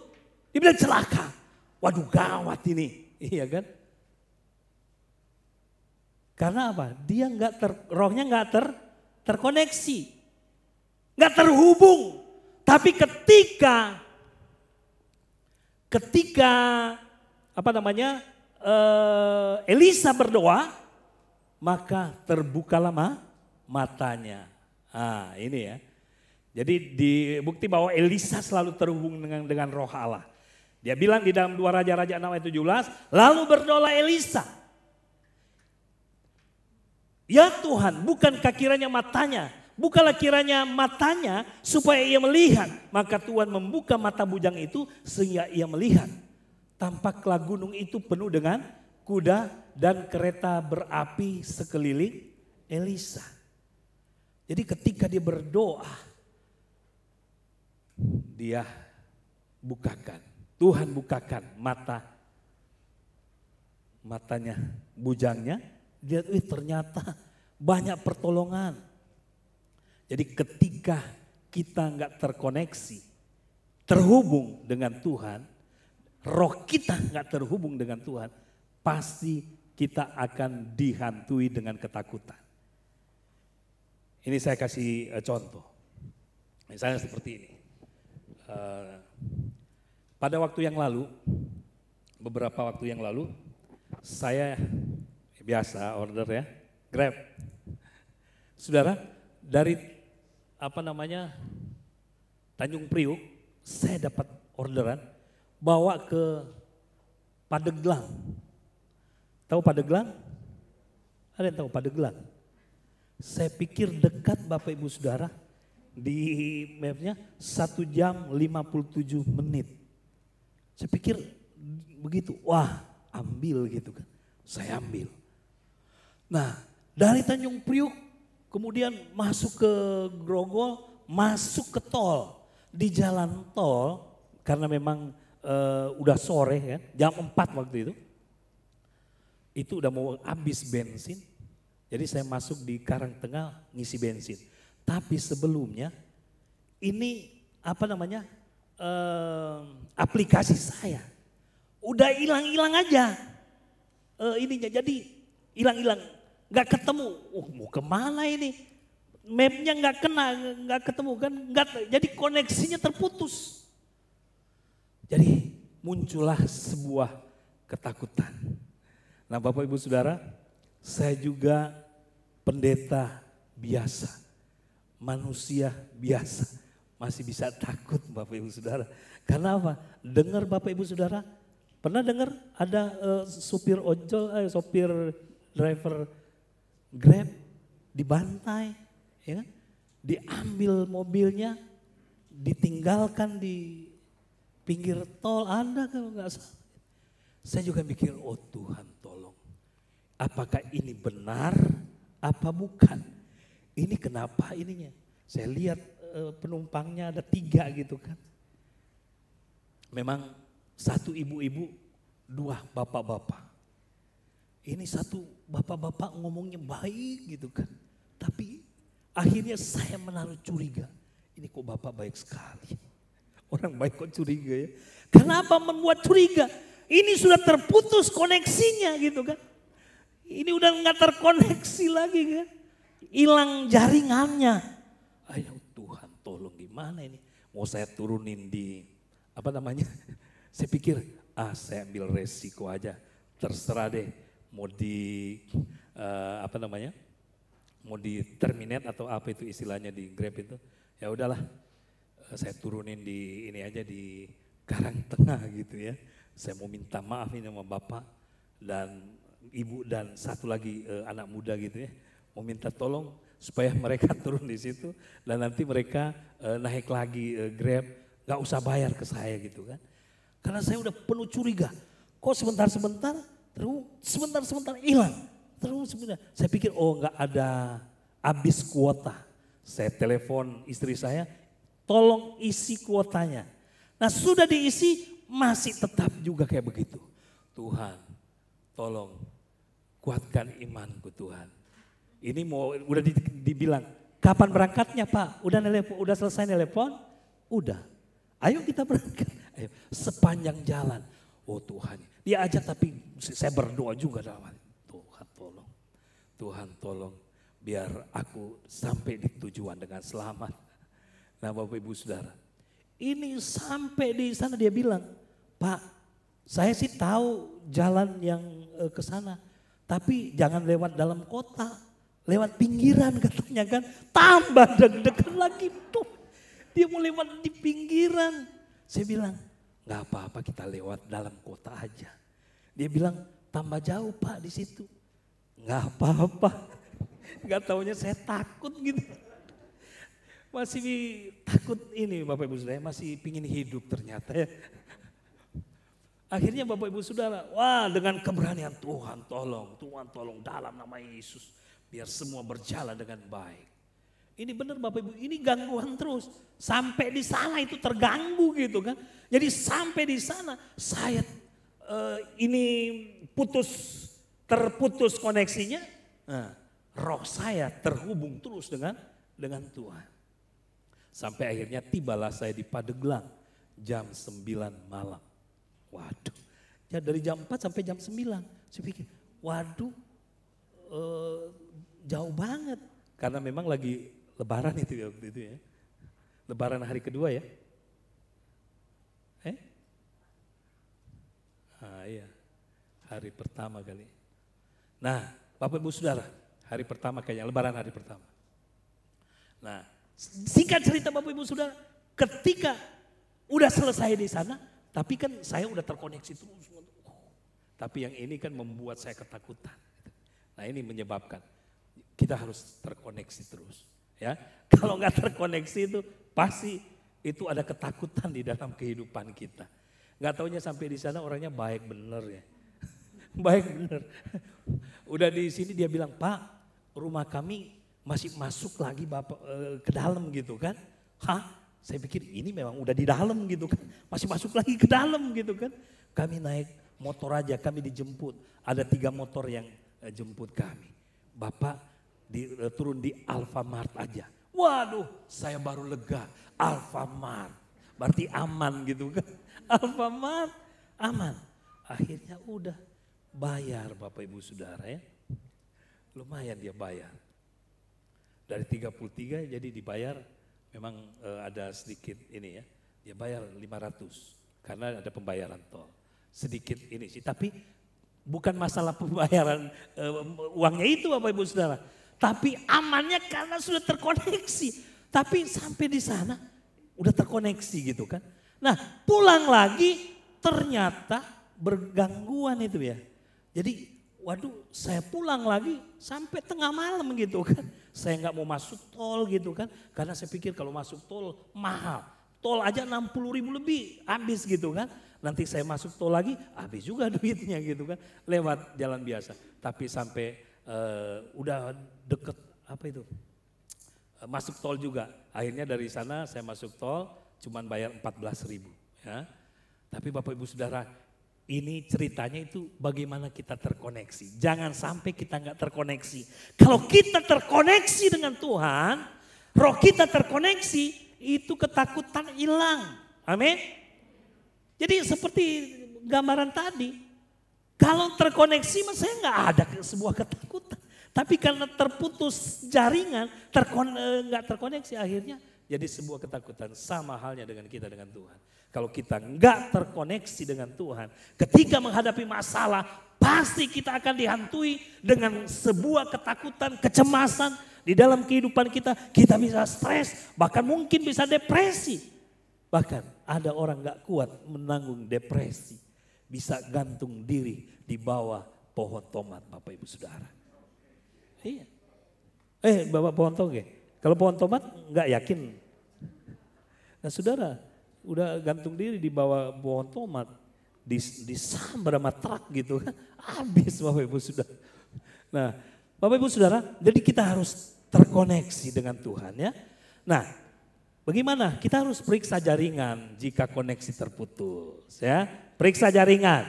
Dia bilang celaka. Waduh gawat ini, iya kan? Karena apa? Dia rohnya nggak terkoneksi, nggak terhubung. Tapi ketika Elisa berdoa, maka terbukalah matanya. Nah ini ya. Jadi bukti bahwa Elisa selalu terhubung dengan roh Allah. Dia bilang di dalam 2 Raja-Raja 6 ayat 17. Lalu berdoa Elisa. Ya Tuhan, bukankah kiranya matanya. Bukalah kiranya matanya supaya ia melihat. Maka Tuhan membuka mata bujang itu sehingga ia melihat. Tampaklah gunung itu penuh dengan kuda dan kereta berapi sekeliling Elisa. Jadi ketika dia berdoa, dia Tuhan bukakan matanya bujangnya. Dia ternyata banyak pertolongan. Jadi ketika kita nggak terkoneksi, terhubung dengan Tuhan, roh kita nggak terhubung dengan Tuhan, pasti kita akan dihantui dengan ketakutan. Ini saya kasih contoh. Misalnya seperti ini. Pada waktu yang lalu, beberapa waktu yang lalu, saya biasa order ya, Grab. Saudara, dari Tanjung Priuk, saya dapat orderan bawa ke Pandeglang. Tahu Pandeglang? Ada yang tahu Pandeglang? Saya pikir dekat Bapak Ibu Saudara, di mapnya 1 jam 57 menit. Saya pikir begitu, wah ambil gitu kan. Saya ambil. Nah dari Tanjung Priuk kemudian masuk ke Grogol, masuk ke tol. Di jalan tol karena memang udah sore ya, jam 4 waktu itu. Itu udah mau habis bensin. Jadi saya masuk di Karangtengah ngisi bensin. Tapi sebelumnya ini aplikasi saya udah hilang-hilang aja. Ininya jadi hilang-hilang, nggak ketemu. Mau kemana ini? Mapnya nggak ketemu kan? Jadi koneksinya terputus. Jadi muncullah sebuah ketakutan. Nah Bapak Ibu Saudara, saya juga pendeta biasa, manusia biasa, masih bisa takut Bapak Ibu Saudara. Karena apa? Dengar Bapak Ibu Saudara, pernah dengar ada sopir driver Grab dibantai, ya kan? Diambil mobilnya, ditinggalkan di pinggir tol. Anda kalau nggak salah. Saya juga mikir, oh Tuhan tolong. Apakah ini benar apa bukan? Ini kenapa ininya? Saya lihat penumpangnya ada 3 gitu kan. Memang 1 ibu-ibu, 2 bapak-bapak. Ini 1 bapak-bapak ngomongnya baik gitu kan. Tapi akhirnya saya menaruh curiga. Ini kok bapak baik sekali. Orang baik kok curiga ya. Kenapa membuat curiga? Ini sudah terputus koneksinya gitu kan. Ini udah nggak terkoneksi lagi kan. Hilang jaringannya. Ayo Tuhan tolong gimana ini. Mau saya turunin di apa namanya. Saya pikir saya ambil resiko aja. Terserah deh mau di apa namanya. Mau di terminate atau apa itu istilahnya di Grab itu. Ya udahlah. Saya turunin di ini aja di Karangtengah gitu ya. Saya mau minta maaf ini sama bapak dan ibu dan 1 lagi anak muda gitu ya. Mau minta tolong supaya mereka turun di situ dan nanti mereka naik lagi Grab, gak usah bayar ke saya gitu kan. Karena saya udah penuh curiga. Kok sebentar-sebentar terus sebentar-sebentar hilang. Terus sebentar. Saya pikir gak ada habis kuota. Saya telepon istri saya, tolong isi kuotanya. Nah sudah diisi masih tetap juga kayak begitu. Tuhan tolong kuatkan imanku Tuhan. Ini udah dibilang kapan berangkatnya Pak? Udah selesai telepon? Udah. Ayo kita berangkat. Ayo sepanjang jalan. Oh Tuhan. Dia ajak tapi saya berdoa juga dalam hati. Tuhan tolong. Tuhan tolong biar aku sampai di tujuan dengan selamat. Nah Bapak Ibu Saudara, ini sampai di sana dia bilang, Pak, saya sih tahu jalan yang ke sana, tapi jangan lewat dalam kota, lewat pinggiran katanya kan, tambah deg-degan lagi tuh, dia mau lewat di pinggiran. Saya bilang, nggak apa-apa kita lewat dalam kota aja. Dia bilang, tambah jauh Pak di situ, nggak apa-apa. Nggak taunya saya takut gitu. Masih takut ini Bapak Ibu Saudara, masih pingin hidup ternyata ya. Akhirnya Bapak Ibu Saudara, wah dengan keberanian Tuhan tolong dalam nama Yesus. Biar semua berjalan dengan baik. Ini benar Bapak Ibu, ini gangguan terus. Sampai di sana itu terganggu gitu kan. Jadi sampai di sana saya ini terputus koneksinya. Nah, roh saya terhubung terus dengan Tuhan. Sampai akhirnya tibalah saya di Pandeglang jam 9 malam. Waduh, ya dari jam 4 sampai jam 9. Saya pikir, waduh jauh banget. Karena memang lagi lebaran itu ya waktu itu ya. Lebaran hari kedua ya. Iya, hari pertama kali. Nah Bapak Ibu Saudara, hari pertama kayaknya, lebaran hari pertama. Nah singkat cerita Bapak Ibu Saudara, ketika udah selesai di sana, tapi kan saya udah terkoneksi terus. Tapi yang ini kan membuat saya ketakutan. Nah ini menyebabkan kita harus terkoneksi terus. Ya, kalau nggak terkoneksi itu pasti itu ada ketakutan di dalam kehidupan kita. Nggak taunya sampai di sana orangnya baik bener ya. Baik bener. Udah di sini dia bilang, Pak rumah kami masih masuk lagi Bapak ke dalam gitu kan. Hah? Saya pikir ini memang udah di dalam gitu kan. Masih masuk lagi ke dalam gitu kan. Kami naik motor aja, kami dijemput. Ada 3 motor yang jemput kami. Bapak turun di Alfamart aja. Waduh, saya baru lega. Alfamart, berarti aman gitu kan. Alfamart, aman. Akhirnya udah bayar Bapak Ibu Saudara ya. Lumayan dia bayar. Dari 33 jadi dibayar memang ada sedikit ini ya. Dia bayar 500 karena ada pembayaran tol. Sedikit ini sih, tapi bukan masalah pembayaran uangnya itu Bapak Ibu Saudara. Tapi amannya karena sudah terkoneksi. Tapi sampai di sana udah terkoneksi gitu kan. Nah pulang lagi ternyata bergangguan itu ya. Jadi waduh saya pulang lagi sampai tengah malam gitu kan. Saya nggak mau masuk tol gitu kan. Karena saya pikir kalau masuk tol mahal. Tol aja 60.000 lebih habis gitu kan. Nanti saya masuk tol lagi habis juga duitnya gitu kan. Lewat jalan biasa. Tapi sampai udah deket apa itu, masuk tol juga. Akhirnya dari sana saya masuk tol cuman bayar 14.000 ya. Tapi Bapak Ibu Saudara, ini ceritanya itu bagaimana kita terkoneksi. Jangan sampai kita nggak terkoneksi. Kalau kita terkoneksi dengan Tuhan, roh kita terkoneksi, itu ketakutan hilang. Amin. Jadi seperti gambaran tadi, kalau terkoneksi saya nggak ada sebuah ketakutan. Tapi karena terputus jaringan, nggak terkoneksi, akhirnya jadi sebuah ketakutan. Sama halnya dengan kita dengan Tuhan. Kalau kita nggak terkoneksi dengan Tuhan, ketika menghadapi masalah, pasti kita akan dihantui dengan sebuah ketakutan, kecemasan di dalam kehidupan kita. Kita bisa stres, bahkan mungkin bisa depresi. Bahkan ada orang nggak kuat menanggung depresi, bisa gantung diri di bawah pohon tomat, Bapak Ibu Saudara. Iya. Bapak pohon toge. Kalau pohon tomat nggak yakin. Nah saudara, udah gantung diri di bawah pohon tomat, disambar sama truk gitu kan, habis Bapak Ibu Saudara. Nah Bapak Ibu Saudara, jadi kita harus terkoneksi dengan Tuhan ya. Nah bagaimana? Kita harus periksa jaringan jika koneksi terputus ya. Periksa jaringan.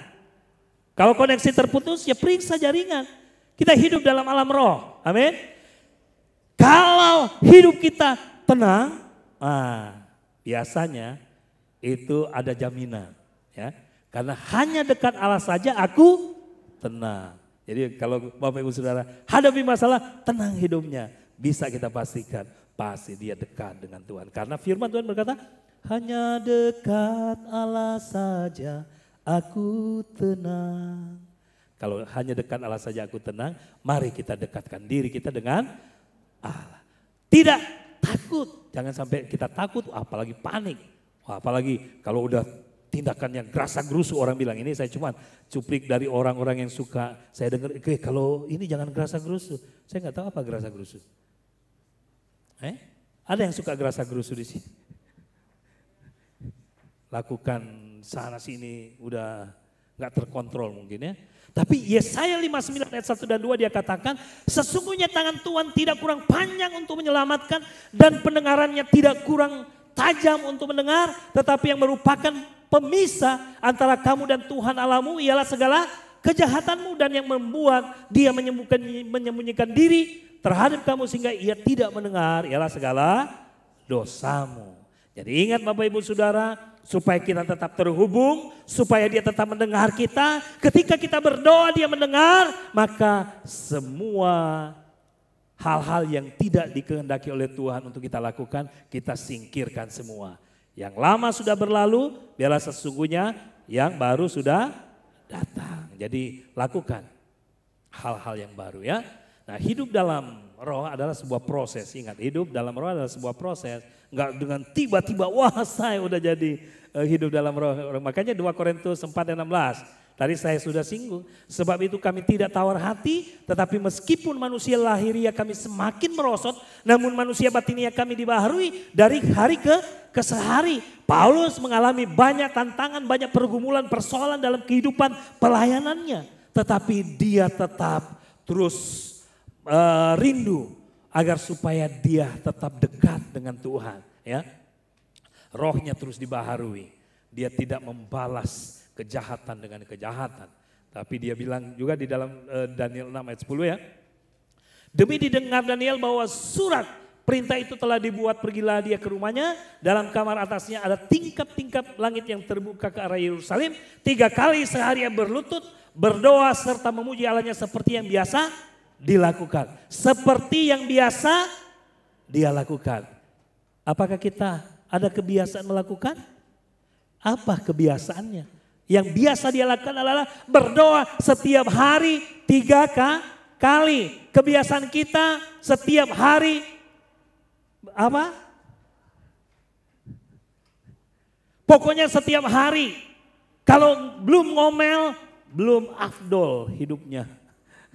Kalau koneksi terputus ya periksa jaringan. Kita hidup dalam alam roh, amin. Kalau hidup kita tenang, biasanya itu ada jaminan ya. Karena hanya dekat Allah saja aku tenang. Jadi kalau Bapak Ibu Saudara hadapi masalah, tenang hidupnya. Bisa kita pastikan pasti dia dekat dengan Tuhan. Karena firman Tuhan berkata, hanya dekat Allah saja aku tenang. Kalau hanya dekat Allah saja aku tenang, mari kita dekatkan diri kita dengan Allah. Tidak takut, jangan sampai kita takut, apalagi panik. Apalagi kalau udah tindakan yang gerasa gerusu, orang bilang ini saya cuma cuplik dari orang-orang yang suka saya dengar, kalau ini jangan gerasa gerusu. Saya nggak tahu apa gerasa gerusu. Ada yang suka gerasa gerusu di sini? Lakukan sana sini udah nggak terkontrol mungkin ya. Tapi Yesaya 59 ayat 1 dan 2 dia katakan, sesungguhnya tangan Tuhan tidak kurang panjang untuk menyelamatkan dan pendengarannya tidak kurang tajam untuk mendengar, tetapi yang merupakan pemisah antara kamu dan Tuhan Allahmu ialah segala kejahatanmu, dan yang membuat dia menyembunyikan diri terhadap kamu sehingga ia tidak mendengar ialah segala dosamu. Jadi ingat Bapak Ibu Saudara, supaya kita tetap terhubung, supaya dia tetap mendengar kita. Ketika kita berdoa dia mendengar, maka semua hal-hal yang tidak dikehendaki oleh Tuhan untuk kita lakukan, kita singkirkan semua. Yang lama sudah berlalu, biarlah sesungguhnya yang baru sudah datang. Jadi lakukan hal-hal yang baru ya. Nah hidup dalam roh adalah sebuah proses. Ingat, hidup dalam roh adalah sebuah proses. Enggak dengan tiba-tiba wah saya udah jadi hidup dalam roh. Makanya 2 Korintus 4:16. Tadi saya sudah singgung. Sebab itu kami tidak tawar hati, tetapi meskipun manusia lahiria kami semakin merosot, namun manusia batinia kami dibaharui dari hari ke sehari. Paulus mengalami banyak tantangan, banyak pergumulan, persoalan dalam kehidupan pelayanannya. Tetapi dia tetap terus rindu agar supaya dia tetap dekat dengan Tuhan, ya. Rohnya terus dibaharui. Dia tidak membalas kejahatan dengan kejahatan. Tapi dia bilang juga di dalam Daniel 6 ayat 10 ya. Demi didengar Daniel bahwa surat perintah itu telah dibuat, pergilah dia ke rumahnya. Dalam kamar atasnya ada tingkap-tingkap langit yang terbuka ke arah Yerusalem. 3 kali sehari ia berlutut, berdoa serta memuji Allahnya seperti yang biasa dilakukan. Seperti yang biasa dia lakukan. Apakah kita ada kebiasaan melakukan? Apa kebiasaannya? Yang biasa dia lakukan adalah berdoa setiap hari 3 kali. Kebiasaan kita setiap hari apa? Pokoknya setiap hari. Kalau belum ngomel, belum afdol hidupnya.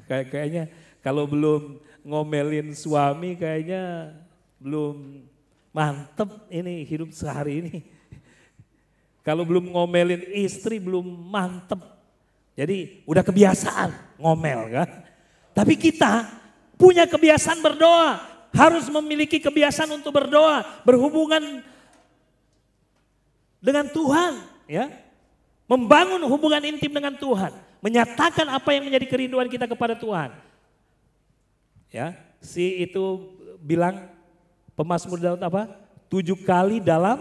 Kayaknya kalau belum ngomelin suami kayaknya belum mantep ini hidup sehari ini. Kalau belum ngomelin istri belum mantep. Jadi udah kebiasaan ngomel kan. Tapi kita punya kebiasaan berdoa, harus memiliki kebiasaan untuk berdoa, berhubungan dengan Tuhan, ya. Membangun hubungan intim dengan Tuhan, menyatakan apa yang menjadi kerinduan kita kepada Tuhan. Ya, si itu bilang pemazmur Daud apa? 7 kali dalam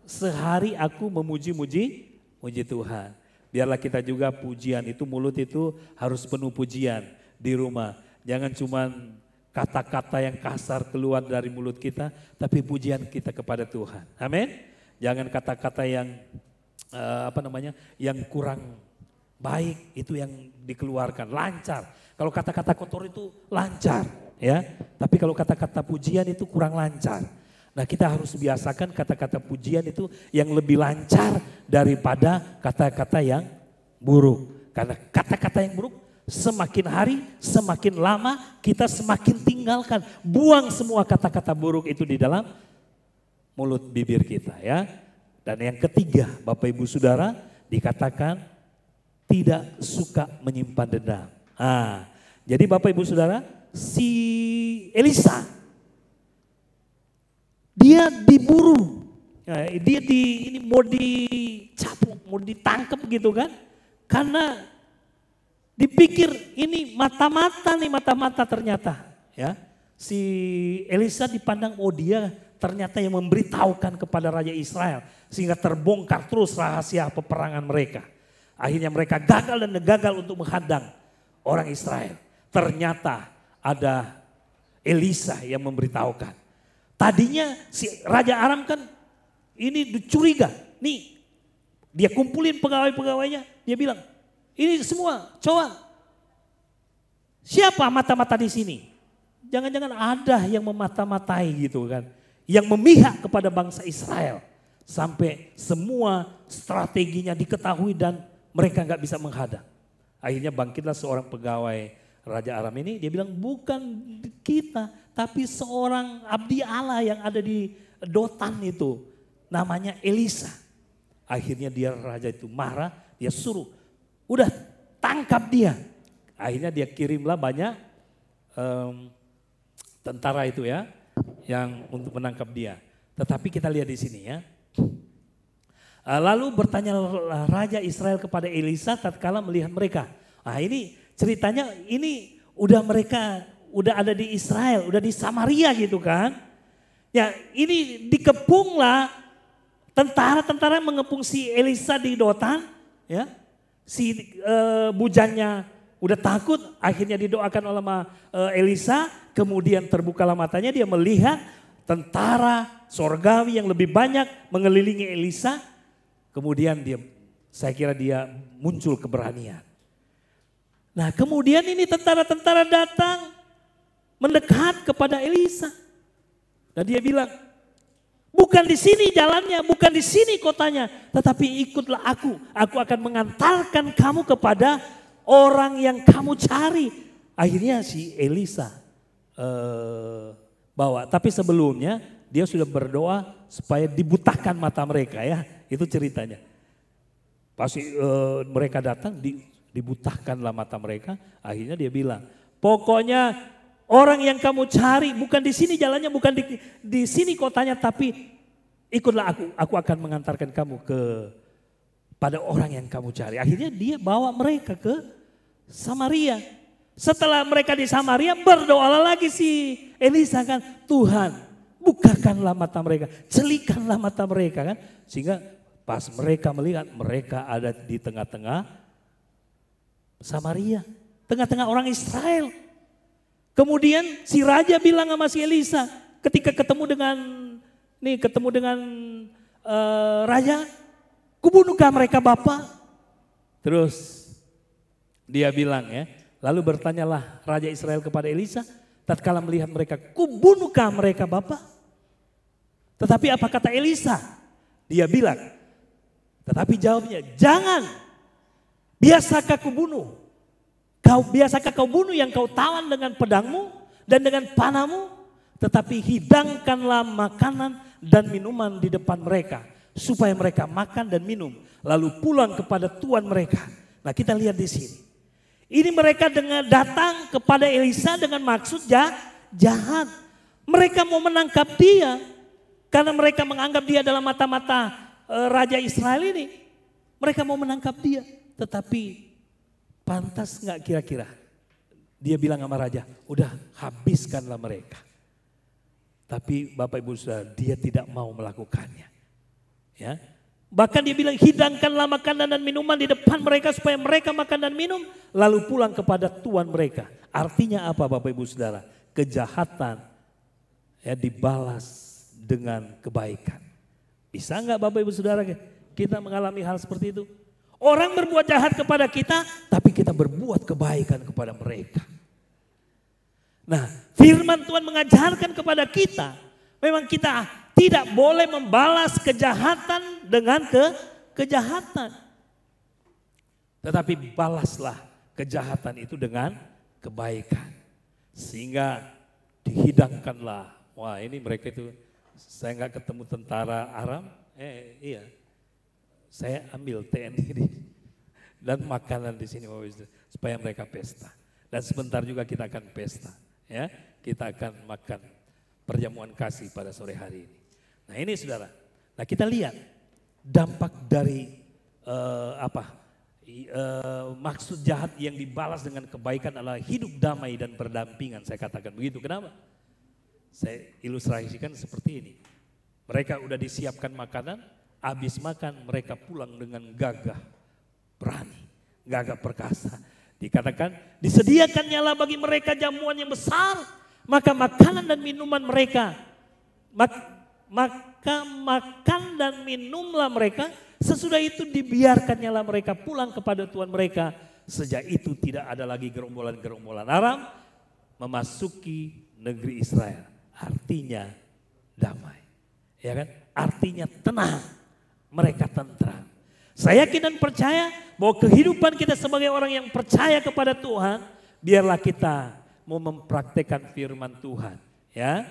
sehari aku memuji-muji Tuhan. Biarlah kita juga pujian itu, mulut itu harus penuh pujian di rumah. Jangan cuma kata-kata yang kasar keluar dari mulut kita, tapi pujian kita kepada Tuhan. Amin. Jangan kata-kata yang yang kurang baik itu yang dikeluarkan, lancar. Kalau kata-kata kotor itu lancar, ya. Tapi kalau kata-kata pujian itu kurang lancar. Nah, kita harus biasakan kata-kata pujian itu yang lebih lancar daripada kata-kata yang buruk. Karena kata-kata yang buruk semakin hari, semakin lama kita semakin tinggalkan. Buang semua kata-kata buruk itu di dalam mulut bibir kita, ya. Dan yang ketiga, Bapak Ibu Saudara, dikatakan tidak suka menyimpan dendam. Jadi Bapak Ibu Saudara, si Elisa dia diburu, dia mau dicapuk, mau ditangkap gitu kan. Karena dipikir ini mata-mata ternyata. Ya, si Elisa dipandang, oh dia ternyata yang memberitahukan kepada Raja Israel. Sehingga terbongkar terus rahasia peperangan mereka. Akhirnya mereka gagal untuk menghadang orang Israel. Ternyata ada Elisa yang memberitahukan. Tadinya si Raja Aram kan ini curiga. Nih, dia kumpulin pegawai-pegawainya. Dia bilang, ini semua coba. Siapa mata-mata di sini? Jangan-jangan ada yang memata-matai gitu kan. Yang memihak kepada bangsa Israel. Sampai semua strateginya diketahui dan mereka nggak bisa menghadang. Akhirnya bangkitlah seorang pegawai Raja Aram ini, dia bilang bukan kita, tapi seorang abdi Allah yang ada di Dotan itu, namanya Elisa. Akhirnya raja itu marah, dia suruh, udah tangkap dia. Akhirnya dia kirimlah banyak tentara itu ya, yang untuk menangkap dia. Tetapi kita lihat di sini ya. Lalu bertanya Raja Israel kepada Elisa tatkala melihat mereka. Nah ini ceritanya ini udah ada di Israel, udah di Samaria gitu kan. Ya ini dikepunglah tentara-tentara mengepung si Elisa di Dotan. Ya, si bujannya udah takut, akhirnya didoakan oleh Elisa. Kemudian terbukalah matanya, dia melihat tentara sorgawi yang lebih banyak mengelilingi Elisa. Kemudian saya kira dia muncul keberanian. Nah kemudian ini tentara-tentara datang mendekat kepada Elisa. Dan dia bilang, bukan di sini jalannya, bukan di sini kotanya, tetapi ikutlah aku. Aku akan mengantarkan kamu kepada orang yang kamu cari. Akhirnya si Elisa bawa. Tapi sebelumnya dia sudah berdoa supaya dibutakan mata mereka ya. Itu ceritanya. Pasti mereka datang dibutahkanlah mata mereka. Akhirnya dia bilang, pokoknya orang yang kamu cari bukan di sini jalannya, bukan di sini kotanya, tapi ikutlah aku. Aku akan mengantarkan kamu pada orang yang kamu cari. Akhirnya dia bawa mereka ke Samaria. Setelah mereka di Samaria, berdoalah lagi si Elisa kan, Tuhan bukakanlah mata mereka, celikanlah mata mereka kan. Sehingga pas mereka melihat mereka ada di tengah-tengah Samaria, tengah-tengah orang Israel. Kemudian si raja bilang sama si Elisa ketika ketemu dengan raja, kubunuhkah mereka Bapak? Terus dia bilang ya, lalu bertanyalah Raja Israel kepada Elisa, tatkala melihat mereka, kubunuhkah mereka Bapak? Tetapi apa kata Elisa? Dia bilang, tetapi jawabnya, jangan. Biasakah kau bunuh? Biasakah kau bunuh yang kau tawan dengan pedangmu dan dengan panahmu? Tetapi hidangkanlah makanan dan minuman di depan mereka, supaya mereka makan dan minum, lalu pulang kepada tuan mereka. Nah kita lihat di sini. Ini mereka dengan datang kepada Elisa dengan maksud jahat. Mereka mau menangkap dia karena mereka menganggap dia dalam mata-mata Raja Israel ini. Mereka mau menangkap dia, tetapi pantas nggak kira-kira? Dia bilang sama raja, udah habiskanlah mereka. Tapi Bapak Ibu Saudara, dia tidak mau melakukannya. Ya, bahkan dia bilang hidangkanlah makanan dan minuman di depan mereka supaya mereka makan dan minum, lalu pulang kepada tuan mereka. Artinya apa Bapak Ibu Saudara? Kejahatan ya dibalas dengan kebaikan. Bisa nggak Bapak Ibu Saudara kita mengalami hal seperti itu? Orang berbuat jahat kepada kita, tapi kita berbuat kebaikan kepada mereka. Nah, firman Tuhan mengajarkan kepada kita, memang kita tidak boleh membalas kejahatan dengan kejahatan. Tetapi balaslah kejahatan itu dengan kebaikan. Sehingga dihidangkanlah. Wah, ini mereka itu, saya nggak ketemu tentara Aram, iya. Saya ambil TNI dan makanan di sini supaya mereka pesta. Dan sebentar juga kita akan pesta, ya. Kita akan makan perjamuan kasih pada sore hari ini. Nah ini saudara. Nah kita lihat dampak dari maksud jahat yang dibalas dengan kebaikan adalah hidup damai dan berdampingan. Saya katakan begitu. Kenapa? Saya ilustrasikan seperti ini. Mereka udah disiapkan makanan. Habis makan mereka pulang dengan gagah, berani, gagah perkasa. Dikatakan disediakannya lah bagi mereka jamuan yang besar. Maka makanan dan minuman mereka, maka makan dan minumlah mereka. Sesudah itu dibiarkannya lah mereka pulang kepada Tuhan mereka. Sejak itu tidak ada lagi gerombolan-gerombolan Aram memasuki negeri Israel. Artinya damai, ya kan? Artinya tenang. Mereka tentram. Saya yakin dan percaya bahwa kehidupan kita sebagai orang yang percaya kepada Tuhan, biarlah kita mau mempraktekkan firman Tuhan. Ya,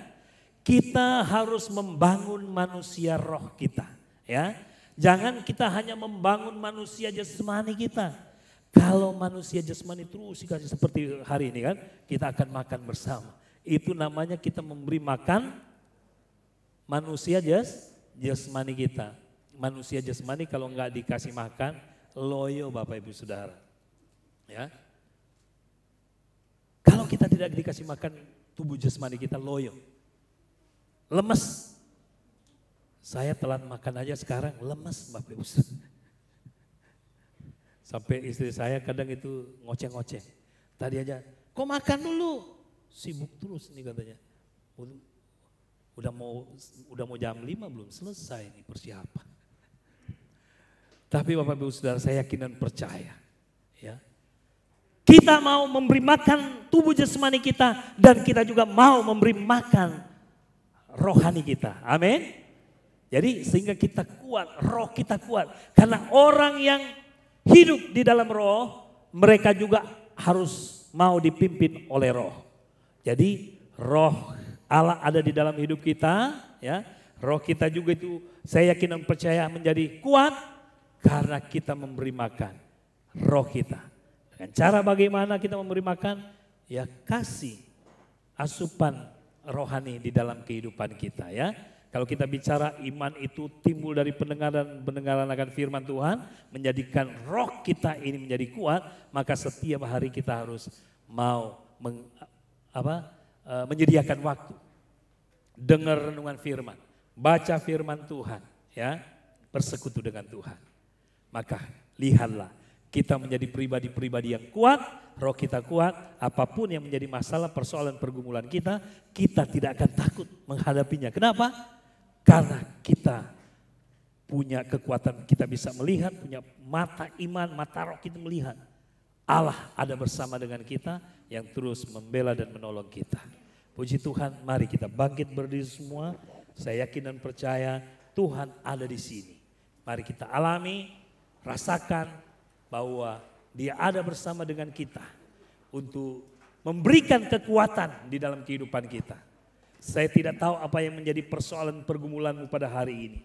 kita harus membangun manusia roh kita. Ya, jangan kita hanya membangun manusia jasmani kita. Kalau manusia jasmani terus dikasih seperti hari ini kan, kita akan makan bersama. Itu namanya kita memberi makan manusia jasmani kita. Manusia jasmani kalau nggak dikasih makan, loyo Bapak Ibu Saudara. Ya. Kalau kita tidak dikasih makan, tubuh jasmani kita loyo. Lemes. Saya telat makan aja sekarang lemes Bapak Ibu Saudara. Sampai istri saya kadang itu ngoceh-ngoceh. Tadi aja, kok makan dulu? Sibuk terus nih katanya. Udah mau jam 5 belum selesai nih persiapan. Tapi Bapak Ibu Saudara, saya yakin dan percaya. Ya. Kita mau memberi makan tubuh jasmani kita dan kita juga mau memberi makan rohani kita. Amin. Jadi sehingga kita kuat, roh kita kuat. Karena orang yang hidup di dalam roh, mereka juga harus mau dipimpin oleh roh. Jadi roh Allah ada di dalam hidup kita, ya. Roh kita juga itu saya yakin dan percaya menjadi kuat. Karena kita memberi makan roh kita. Dengan cara bagaimana kita memberi makan? Ya kasih asupan rohani di dalam kehidupan kita ya. Kalau kita bicara iman itu timbul dari pendengaran akan firman Tuhan. Menjadikan roh kita ini menjadi kuat. Maka setiap hari kita harus mau menyediakan waktu. Dengar renungan firman. Baca firman Tuhan ya. Bersekutu dengan Tuhan. Maka lihatlah kita menjadi pribadi-pribadi yang kuat, roh kita kuat, apapun yang menjadi masalah persoalan pergumulan kita tidak akan takut menghadapinya. Kenapa? Karena kita punya kekuatan, kita bisa melihat, punya mata iman, mata roh kita melihat. Allah ada bersama dengan kita yang terus membela dan menolong kita. Puji Tuhan, mari kita bangkit berdiri semua. Saya yakin dan percaya Tuhan ada di sini. Mari kita alami, rasakan bahwa Dia ada bersama dengan kita untuk memberikan kekuatan di dalam kehidupan kita. Saya tidak tahu apa yang menjadi persoalan pergumulanmu pada hari ini.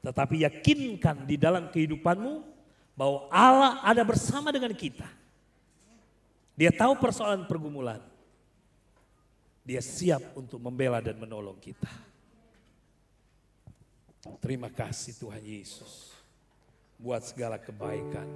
Tetapi yakinkan di dalam kehidupanmu bahwa Allah ada bersama dengan kita. Dia tahu persoalan pergumulan. Dia siap untuk membela dan menolong kita. Terima kasih Tuhan Yesus buat segala kebaikan.